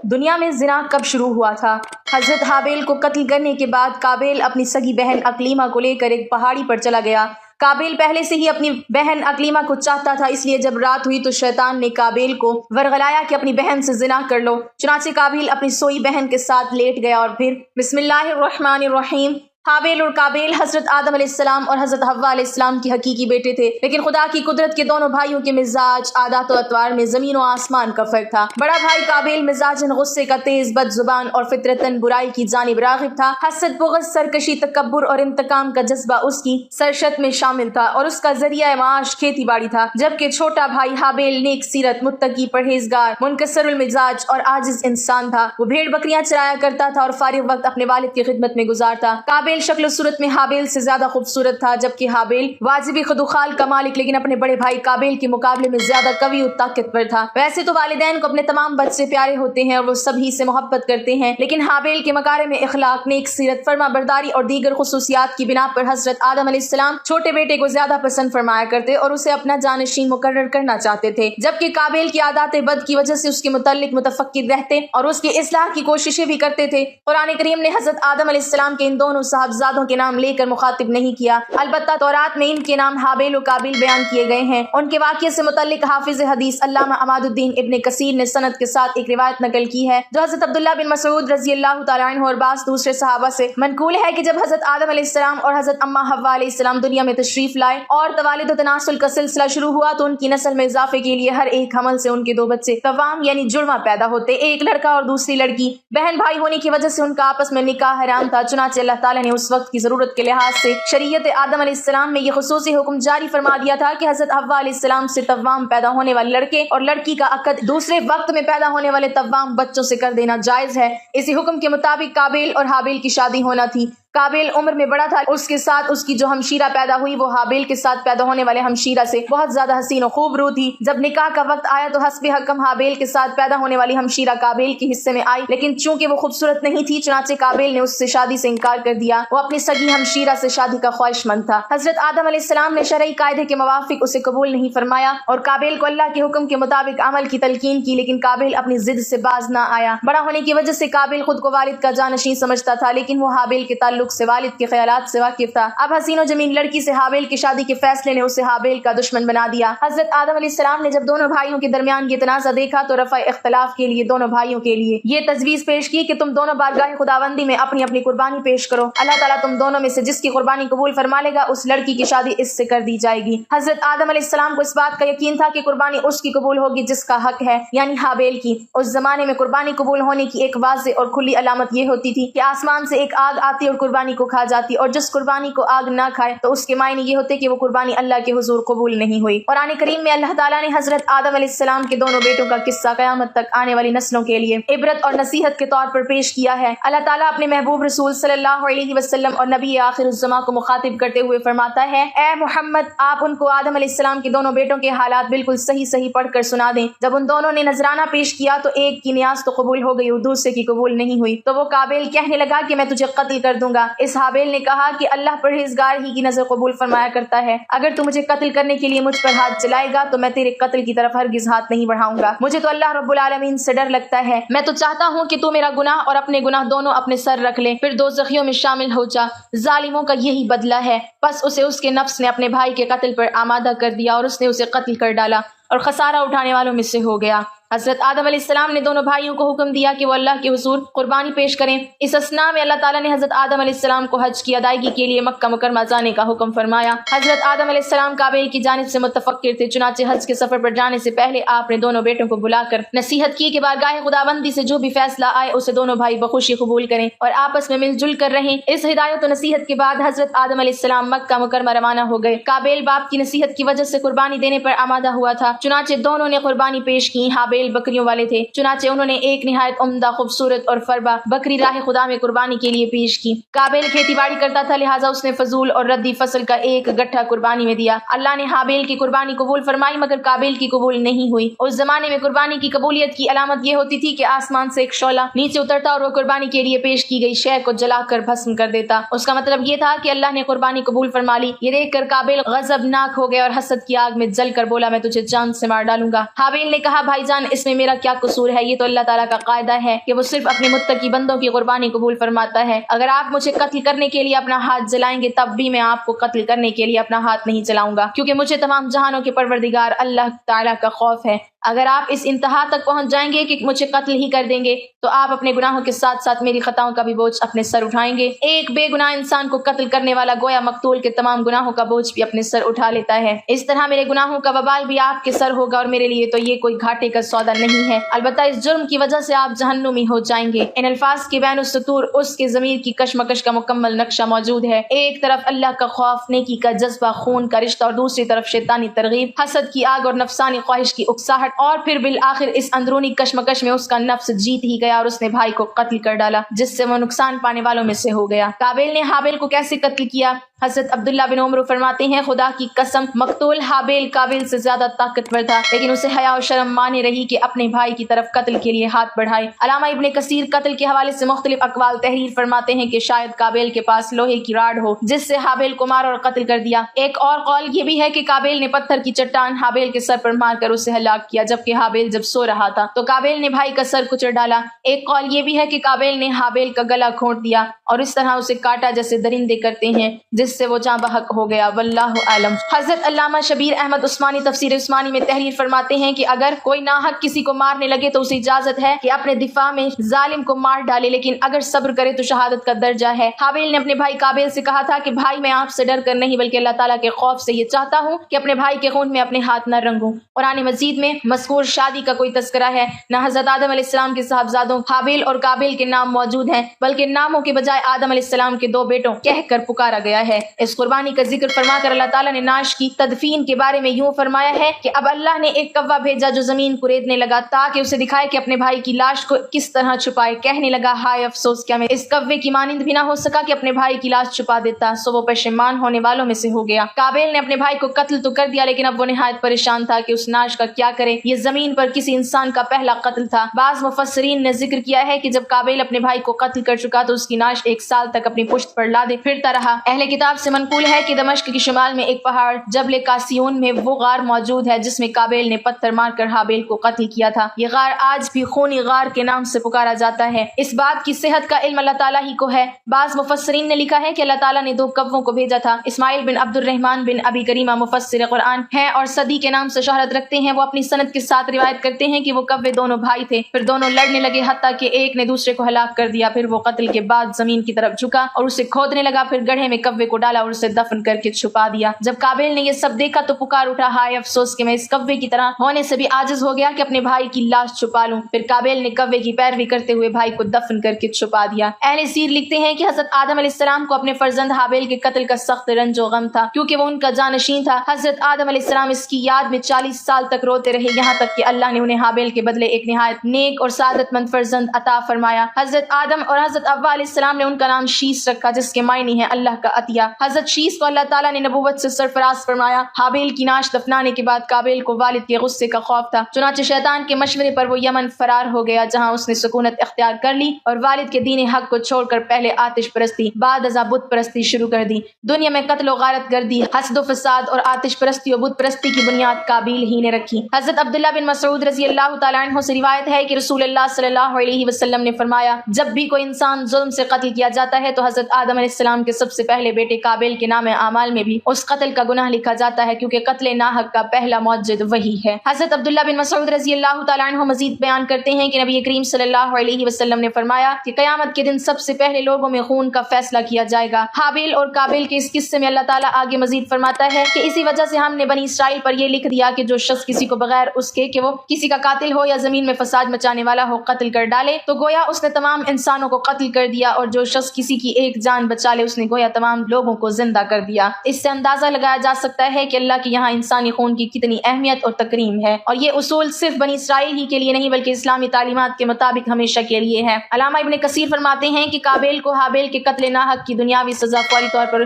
دنیا میں زنا کب شروع ہوا تھا؟ حضرت حابیل کو قتل کرنے کے بعد قابیل اپنی سگی بہن اقلیمہ کو لے کر ایک پہاڑی پر چلا گیا۔ قابیل پہلے سے ہی اپنی بہن اقلیمہ کو چاہتا تھا، اس لیے جب رات ہوئی تو شیطان نے قابیل کو ورغلایا کہ اپنی بہن سے زنا کر لو۔ چنانچہ قابیل اپنی سوئی بہن کے ساتھ لیٹ گیا اور پھر بسم اللہ الرحمن الرحیم۔ حابیل اور قابیل حضرت آدم علیہ السلام اور حضرت حوا علیہ السلام کے حقیقی بیٹے تھے، لیکن خدا کی قدرت کے دونوں بھائیوں کے مزاج، عادات و اطوار میں زمین و آسمان کا فرق تھا۔ بڑا بھائی قابیل مزاجاً غصے کا تیز، بد زبان اور فطرتاً برائی کی جانب راغب تھا۔ حسد، بغض، سرکشی، تکبر اور انتقام کا جذبہ اس کی سرشت میں شامل تھا اور اس کا ذریعہ معاش کھیتی باڑی تھا، جبکہ چھوٹا بھائی حابیل نیک سیرت، متقی، پرہیزگار، منکسر المزاج اور عاجز انسان تھا۔ وہ بھیڑ بکریاں چرایا کرتا تھا اور فارغ وقت اپنے والد کی خدمت میں گزارتا۔ قابیل شکل و صورت میں حابیل سے زیادہ خوبصورت تھا، جبکہ حابیل واجبی خدوخال کا مالک لیکن اپنے بڑے بھائی قابیل کے مقابلے میں زیادہ قوی و طاقتور تھا۔ ویسے تو والدین کو اپنے تمام بچے پیارے ہوتے ہیں اور وہ سب ہی سے محبت کرتے ہیں، لیکن حابیل کے مکارم اخلاق، نیک سیرت، فرما برداری اور دیگر خصوصیات کی بنا پر حضرت آدم علیہ السلام چھوٹے بیٹے کو زیادہ پسند فرمایا کرتے اور اسے اپنا جانشین مقرر کرنا چاہتے تھے، جبکہ قابیل کی عادات بد کی وجہ سے اس کے متعلق متفکر رہتے اور اس کی اصلاح کی کوششیں بھی کرتے تھے۔ قرآن کریم نے حضرت آدم علیہ السلام کے ان دونوں صاحبزادوں کے نام لے کر مخاطب نہیں کیا، البتہ تورات میں ان کے نام حابیل و قابیل بیان کیے گئے ہیں۔ ان کے واقعے سے متعلق حافظ حدیث علامہ عماد الدین ابن کثیر نے سند کے ساتھ ایک روایت نقل کی ہے جو حضرت عبداللہ بن مسعود رضی اللہ تعالیٰ عنہ اور بعض دوسرے صحابہ سے منقول ہے کہ جب حضرت آدم علیہ السلام اور حضرت اماں حوا علیہ السلام دنیا میں تشریف لائے اور توالد و تناسل کا سلسلہ شروع ہوا تو ان کی نسل میں اضافے کے لیے ہر ایک حمل سے ان کے دو بچے توام یعنی جڑواں پیدا ہوتے، ایک لڑکا اور دوسری لڑکی۔ بہن بھائی ہونے کی وجہ سے ان کا آپس میں نکاح حرام تھا، چنانچہ اللہ تعالیٰ نے اس وقت کی ضرورت کے لحاظ سے شریعت آدم علیہ السلام میں یہ خصوصی حکم جاری فرما دیا تھا کہ حضرت حوا علیہ السلام سے توام پیدا ہونے والے لڑکے اور لڑکی کا عقد دوسرے وقت میں پیدا ہونے والے توام بچوں سے کر دینا جائز ہے۔ اسی حکم کے مطابق قابیل اور حابیل کی شادی ہونا تھی۔ قابیل عمر میں بڑا تھا، اس کے ساتھ اس کی جو ہمشیرہ پیدا ہوئی وہ حابیل کے ساتھ پیدا ہونے والے ہمشیرہ سے بہت زیادہ حسین و خوب رو تھی۔ جب نکاح کا وقت آیا تو حسب حکم حابیل کے ساتھ پیدا ہونے والی ہمشیرہ قابیل کے حصے میں آئی، لیکن چونکہ وہ خوبصورت نہیں تھی چنانچہ قابیل نے اس سے شادی سے انکار کر دیا۔ وہ اپنی سگی ہمشیرہ سے شادی کا خواہش مند تھا۔ حضرت آدم علیہ السلام نے شرعی قاعدے کے موافق اسے قبول نہیں فرمایا اور قابیل کو اللہ کے حکم کے مطابق عمل کی تلقین کی، لیکن قابیل اپنی ضد سے باز نہ آیا۔ بڑا ہونے کی وجہ سے قابیل خود کو والد کا جانشین سمجھتا تھا، لیکن وہ حابیل کے تعلق سے والد کے خیالات سے واقف تھا۔ اب حسین و جمیل لڑکی سے حابیل کی شادی کے فیصلے نے اسے حابیل کا دشمن بنا دیا۔ حضرت آدم علیہ السلام نے جب دونوں بھائیوں کے درمیان یہ تنازع دیکھا تو رفع اختلاف کے لیے دونوں بھائیوں کے لیے یہ تجویز پیش کی کہ تم دونوں بارگاہ خداوندی میں اپنی اپنی قربانی پیش کرو، اللہ تعالیٰ تم دونوں میں سے جس کی قربانی قبول فرما لے گا اس لڑکی کی شادی اس سے کر دی جائے گی۔ حضرت آدم علیہ السلام کو اس بات کا یقین تھا کہ قربانی اس کی قبول ہوگی جس کا حق ہے، یعنی حابیل کی۔ اس زمانے میں قربانی قبول ہونے کی ایک واضح اور کھلی علامت یہ ہوتی تھی کہ آسمان سے ایک آگ آتی اور قربانی کو کھا جاتی، اور جس قربانی کو آگ نہ کھائے تو اس کے معنی یہ ہوتے کہ وہ قربانی اللہ کے حضور قبول نہیں ہوئی۔ قرآن کریم میں اللہ تعالیٰ نے حضرت آدم علیہ السلام کے دونوں بیٹوں کا قصہ قیامت تک آنے والی نسلوں کے لیے عبرت اور نصیحت کے طور پر پیش کیا ہے۔ اللہ تعالیٰ اپنے محبوب رسول صلی اللہ علیہ وسلم اور نبی آخر الزماں کو مخاطب کرتے ہوئے فرماتا ہے، اے محمد آپ ان کو آدم علیہ السلام کے دونوں بیٹوں کے حالات بالکل صحیح پڑھ کر سنا دیں۔ جب ان دونوں نے نذرانہ پیش کیا تو ایک کی نیاز تو قبول ہو گئی اور دوسرے کی قبول نہیں ہوئی، تو وہ قابیل کہنے لگا کہ میں تجھے قتل کر دوں گا۔ اس حابیل نے کہا کہ اللہ پرہیزگار ہی کی نظر قبول فرمایا کرتا ہے، اگر تو مجھے قتل کرنے کے لیے مجھ پر ہاتھ چلائے گا تو میں تیرے قتل کی طرف ہرگز ہاتھ نہیں بڑھاؤں گا۔ مجھے تو اللہ رب العالمین سے ڈر لگتا ہے، میں تو چاہتا ہوں کہ تو میرا گناہ اور اپنے گناہ دونوں اپنے سر رکھ لے، پھر دوزخیوں میں شامل ہو جا۔ ظالموں کا یہی بدلہ ہے۔ بس اسے اس کے نفس نے اپنے بھائی کے قتل پر آمادہ کر دیا اور اس نے اسے قتل کر ڈالا اور خسارہ اٹھانے والوں میں سے ہو گیا۔ حضرت آدم علیہ السلام نے دونوں بھائیوں کو حکم دیا کہ وہ اللہ کے حضور قربانی پیش کریں۔ اس اثناء میں اللہ تعالیٰ نے حضرت آدم علیہ السلام کو حج کی ادائیگی کے لیے مکہ مکرمہ جانے کا حکم فرمایا۔ حضرت آدم علیہ السلام قابیل کی جانب سے متفکر تھے، چنانچہ حج کے سفر پر جانے سے پہلے آپ نے دونوں بیٹوں کو بلا کر نصیحت کی کہ بارگاہ خداوندی سے جو بھی فیصلہ آئے اسے دونوں بھائی بخوشی قبول کریں اور آپس میں مل جل کر رہیں۔ اس ہدایت و نصیحت کے بعد حضرت آدم علیہ السلام مکہ مکرمہ روانہ ہو گئے۔ قابیل باپ کی نصیحت کی وجہ سے قربانی دینے پر آمادہ ہوا تھا، چنانچہ دونوں نے قربانی پیش کی۔ حابیل بکریوں والے تھے، چنانچہ انہوں نے ایک نہایت عمدہ خوبصورت اور فربا بکری راہ خدا میں قربانی کے لیے پیش کی۔ قابیل کھیتی باڑی کرتا تھا، لہٰذا اس نے فضول اور ردی فصل کا ایک گٹھا قربانی میں دیا۔ اللہ نے حابیل کی قربانی قبول فرمائی مگر قابیل کی قبول نہیں ہوئی۔ اس زمانے میں قربانی کی قبولیت کی علامت یہ ہوتی تھی کہ آسمان سے ایک شعلہ نیچے اترتا اور وہ قربانی کے لیے پیش کی گئی شے کو جلا کر بھسم کر دیتا۔ اس کا مطلب یہ تھا کہ اللہ نے قربانی قبول فرما لی۔ یہ دیکھ کر قابیل غضبناک ہو گیا اور حسد کی آگ میں جل کر بولا، میں تجھے جان سے مار ڈالوں گا۔ حابیل نے کہا، بھائی جان اس میں میرا کیا قصور ہے؟ یہ تو اللہ تعالیٰ کا قاعدہ ہے کہ وہ صرف اپنے متقی بندوں کی قربانی قبول فرماتا ہے۔ اگر آپ مجھے قتل کرنے کے لیے اپنا ہاتھ جلائیں گے تب بھی میں آپ کو قتل کرنے کے لیے اپنا ہاتھ نہیں چلاؤں گا، کیونکہ مجھے تمام جہانوں کے پروردگار اللہ تعالیٰ کا خوف ہے۔ اگر آپ اس انتہا تک پہنچ جائیں گے کہ مجھے قتل ہی کر دیں گے تو آپ اپنے گناہوں کے ساتھ ساتھ میری خطاؤں کا بھی بوجھ اپنے سر اٹھائیں گے۔ ایک بے گناہ انسان کو قتل کرنے والا گویا مقتول کے تمام گناہوں کا بوجھ بھی اپنے سر اٹھا لیتا ہے۔ اس طرح میرے گناہوں کا وبال بھی آپ کے سر ہوگا اور میرے لیے تو یہ کوئی گھاٹے کا سودا نہیں ہے، البتہ اس جرم کی وجہ سے آپ جہنمی ہو جائیں گے۔ ان الفاظ کے بین السطور اس کے ضمیر کی کشمکش کا مکمل نقشہ موجود ہے۔ ایک طرف اللہ کا خوف، نیکی کا جذبہ، خون کا رشتہ، اور دوسری طرف شیطانی ترغیب، حسد کی آگ اور نفسانی خواہش کی اکساہٹ، اور پھر بالآخر اس اندرونی کشمکش میں اس کا نفس جیت ہی گیا اور اس نے بھائی کو قتل کر ڈالا، جس سے وہ نقصان پانے والوں میں سے ہو گیا۔ قابیل نے حابیل کو کیسے قتل کیا؟ حضرت عبداللہ بن عمر فرماتے ہیں، خدا کی قسم مقتول حابیل قابیل سے زیادہ طاقتور تھا، لیکن اسے حیا و شرم مانے رہی کہ اپنے بھائی کی طرف قتل کے لیے ہاتھ بڑھائے۔ علامہ ابن کثیر قتل کے حوالے سے مختلف اقوال تحریر فرماتے ہیں کہ شاید قابیل کے پاس لوہے کی راڈ ہو جس سے حابیل کو مارا اور قتل کر دیا۔ ایک اور قول یہ بھی ہے کہ قابیل نے پتھر کی چٹان حابیل کے سر پر مار کر اسے ہلاک کیا، جبکہ حابیل جب سو رہا تھا تو قابیل نے بھائی کا سر کچل ڈالا۔ ایک قول یہ بھی ہے کہ قابیل نے حابیل کا گلا گھونٹ دیا اور اس طرح اسے کاٹا جیسے درندے کرتے ہیں، جس سے وہ جاں بحق ہو گیا، واللہ عالم۔ حضرت علامہ شبیر احمد عثمانی تفسیر عثمانی میں تحریر فرماتے ہیں کہ اگر کوئی ناحق کسی کو مارنے لگے تو اسے اجازت ہے کہ اپنے دفاع میں ظالم کو مار ڈالے، لیکن اگر صبر کرے تو شہادت کا درجہ ہے۔ حابیل نے اپنے بھائی قابیل سے کہا تھا کہ بھائی میں آپ سے ڈر کر نہیں بلکہ اللہ تعالیٰ کے خوف سے یہ چاہتا ہوں کہ اپنے بھائی کے خون میں اپنے ہاتھ نہ رنگوں۔ قرآن مجید میں مذکور شادی کا کوئی تذکرہ ہے نہ حضرت آدم علیہ السلام کے صاحبزادوں حابیل اور قابیل کے نام موجود ہیں، بلکہ ناموں کے بجائے آدم علیہ السلام کے دو بیٹوں کہہ کر پکارا گیا ہے۔ اس قربانی کا ذکر فرما کر اللہ تعالیٰ نے نعش کی تدفین کے بارے میں یوں فرمایا ہے کہ اب اللہ نے ایک کوا بھیجا جو زمین کو ریدنے لگا تاکہ اسے دکھائے کہ اپنے بھائی کی لاش کو کس طرح چھپائے۔ کہنے لگا، ہائے افسوس، کیا میں اس کوے کی مانند بھی نہ ہو سکا کہ اپنے بھائی کی لاش چھپا دیتا، سو وہ پشیمان ہونے والوں میں سے ہو گیا۔ قابیل نے اپنے بھائی کو قتل تو کر دیا، لیکن اب وہ نہایت پریشان تھا کہ اس نعش کا کیا کرے۔ یہ زمین پر کسی انسان کا پہلا قتل تھا۔ بعض مفسرین نے ذکر کیا ہے کہ جب قابیل اپنے بھائی کو قتل کر چکا تو اس کی نعش 1 سال تک اپنی پشت پر لادے پھرتا رہا۔ اہل کتاب سے منقول ہے کہ دمشق کی شمال میں ایک پہاڑ جبل قاسیون میں وہ غار موجود ہے جس میں قابیل نے پتھر مار کر حابیل کو قتل کیا تھا۔ یہ غار آج بھی خونی غار کے نام سے پکارا جاتا ہے۔ اس بات کی صحت کا علم اللہ تعالیٰ ہی کو ہے۔ بعض مفسرین نے لکھا ہے کہ اللہ تعالیٰ نے 2 کووں کو بھیجا تھا۔ اسماعیل بن عبد الرحمن بن ابی کریمہ مفسر قرآن ہیں اور صدی کے نام سے شہرت رکھتے ہیں۔ وہ اپنی سند کے ساتھ روایت کرتے ہیں کہ وہ کوے دونوں بھائی تھے، پھر دونوں لڑنے لگے حتیٰ کہ ایک نے دوسرے کو ہلاک کر دیا۔ پھر وہ قتل کے بعد زمین کی طرف جھکا اور اسے کھودنے لگا، پھر گڑھے میں کوے کو ڈالا اور اسے دفن کر کے چھپا دیا۔ جب قابیل نے یہ سب دیکھا تو پکار اٹھا، ہائے افسوس کہ میں اس کوے کی طرح ہونے سے بھی عاجز ہو گیا کہ اپنے بھائی کی لاش چھپا لوں۔ پھر قابیل نے کوے کی پیروی کرتے ہوئے بھائی کو دفن کر کے چھپا دیا۔ اہل سیر لکھتے ہیں کہ حضرت آدم علیہ السلام کو اپنے فرزند حابیل کے قتل کا سخت رنج و غم تھا، کیونکہ وہ ان کا جانشین تھا۔ حضرت آدم علیہ السلام اس کی یاد میں 40 سال تک روتے رہے، یہاں تک کہ اللہ نے انہیں حابیل کے بدلے ایک نہایت نیک اور سعادت مند فرزند عطا فرمایا۔ حضرت آدم اور حضرت حوا علیہ السلام نے ان کا نام شیس رکھا، جس کے معنی ہے اللہ کا عطیہ۔ حضرت شیس کو اللہ تعالیٰ نے نبوت سے سرفراز فرمایا۔ حابیل کی نعش دفنانے کے بعد قابیل کو والد کے غصے کا خوف تھا، چنانچہ شیطان کے مشورے پر وہ یمن فرار ہو گیا، جہاں اس نے سکونت اختیار کر لی اور والد کے دین حق کو چھوڑ کر پہلے آتش پرستی بعد ازاں بت پرستی شروع کر دی۔ دنیا میں قتل و غارت گردی، حسد و فساد اور آتش پرستی و بت پرستی کی بنیاد قابیل ہی نے رکھی۔ حضرت عبداللہ بن مسعود رضی اللہ تعالیٰ عنہ سے روایت ہے کہ رسول اللہ صلی اللہ علیہ وسلم نے فرمایا، جب بھی کوئی انسان ظلم سے قتل کیا جاتا ہے تو حضرت آدم علیہ السلام کے سب سے پہلے بیٹے قابیل کے نام اعمال میں بھی اس قتل کا گناہ لکھا جاتا ہے، کیونکہ قتل ناحق کا پہلا موجد وہی ہے۔ حضرت عبداللہ بن مسعود رضی اللہ تعالیٰ عنہ مزید بیان کرتے ہیں کہ نبی کریم صلی اللہ علیہ وسلم نے فرمایا کہ قیامت کے دن سب سے پہلے لوگوں میں خون کا فیصلہ کیا جائے گا۔ حابیل اور قابیل کے اس قصے میں اللہ تعالیٰ آگے مزید فرماتا ہے کہ اسی وجہ سے ہم نے بنی اسرائیل پر یہ لکھ دیا کہ جو شخص کسی کو بغیر اس کے کہ وہ کسی کا قاتل ہو یا زمین میں فساد مچانے والا ہو قتل کر ڈالے تو گویا اس نے تمام انسانوں کو قتل کر دیا، اور جو شخص کسی کی ایک جان بچا لے اس نے گویا تمام لوگوں کو زندہ کر دیا۔ اس سے اندازہ لگایا جا سکتا ہے کہ اللہ کے یہاں انسانی خون کی کتنی اہمیت اور تکریم ہے، اور یہ اصول صرف بنی اسرائیل ہی کے لیے نہیں بلکہ اسلامی تعلیمات کے مطابق ہمیشہ کے لیے ہے۔ علامہ ابن کثیر فرماتے ہیں کہ قابیل کو حابیل کے قتل ناحق کی دنیاوی سزا فوری طور پر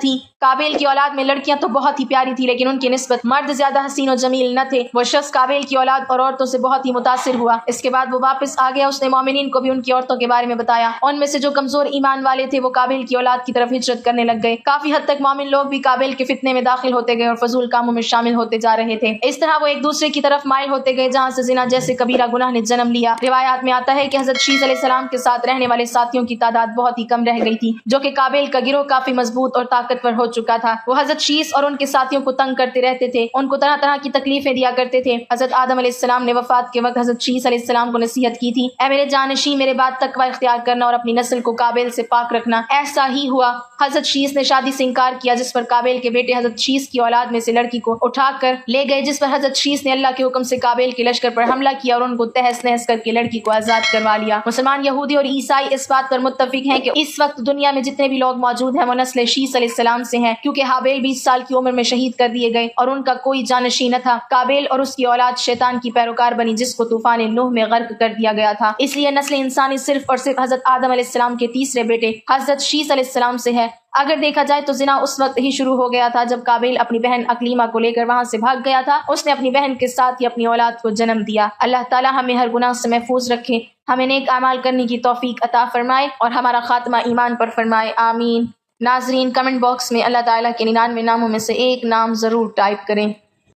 تھیں۔ قابیل کی اولاد میں لڑکیاں تو بہت ہی پیاری تھی، لیکن ان کی نسبت مرد زیادہ حسین و جمیل نہ تھے۔ وہ شخص قابیل کی اولاد اور عورتوں سے بہت ہی متاثر ہوا۔ اس کے بعد وہ واپس آ گیا۔ اس نے مومنین کو بھی ان کی عورتوں کے بارے میں بتایا۔ ان میں سے جو کمزور ایمان والے تھے وہ قابیل کی اولاد کی طرف ہجرت کرنے لگ گئے۔ کافی حد تک مومن لوگ بھی قابیل کے فتنے میں داخل ہوتے گئے اور فضول کاموں میں شامل ہوتے جا رہے تھے۔ اس طرح وہ ایک دوسرے کی طرف مائل ہوتے گئے، جہاں سے زنا جیسے کبیرہ گناہ نے جنم لیا۔ روایات میں آتا ہے کہ حضرت شیث علیہ السلام کے ساتھ رہنے والے ساتھیوں کی تعداد بہت ہی کم رہ گئی تھی، جو کہ قابیل کا گروہ کافی مضبوط اور طاقتور ہو چکا تھا۔ وہ حضرت شیث اور ان کے ساتھیوں کو تنگ کرتے رہتے تھے، ان کو طرح طرح کی تکلیفیں دیا کرتے تھے۔ حضرت آدم علیہ السلام نے وفات کے وقت حضرت شیث علیہ السلام کو نصیحت کی تھی، اے میرے جانشین، میرے بعد تقوی اختیار کرنا اور اپنی نسل کو قابیل سے پاک رکھنا۔ ایسا ہی ہوا۔ حضرت شیث نے شادی سے انکار کیا، جس پر قابیل کے بیٹے حضرت شیث کی اولاد میں سے لڑکی کو اٹھا کر لے گئے، جس پر حضرت شیث نے اللہ کے حکم سے قابیل کے لشکر پر حملہ کیا اور ان کو تہس نہس کر کے لڑکی کو آزاد کروا لیا۔ مسلمان، یہودی اور عیسائی اس بات پر متفق ہیں کہ اس وقت دنیا میں جتنے بھی لوگ موجود ہیں وہ نسل شیث علیہ السلام سے ہیں، کیونکہ حابیل 20 سال کی عمر میں شہید کر دیے گئے اور ان کا کوئی جانشین نہ تھا۔ قابیل اور اس کی اولاد شیطان کی پیروکار بنی، جس کو طوفان نوح میں غرق کر دیا گیا تھا۔ اس لیے نسل انسانی صرف اور صرف حضرت آدم علیہ السلام کے تیسرے بیٹے حضرت شیث علیہ السلام سے ہے۔ اگر دیکھا جائے تو زنا اس وقت ہی شروع ہو گیا تھا جب قابیل اپنی بہن اکلیمہ کو لے کر وہاں سے بھاگ گیا تھا۔ اس نے اپنی بہن کے ساتھ ہی اپنی اولاد کو جنم دیا۔ اللہ تعالی ہمیں ہر گناہ سے محفوظ رکھے، ہمیں نیک اعمال کرنے کی توفیق عطا فرمائے اور ہمارا خاتمہ ایمان پر فرمائے، آمین۔ ناظرین، کمنٹ باکس میں اللہ تعالیٰ کے 99 ناموں میں سے ایک نام ضرور ٹائپ کریں۔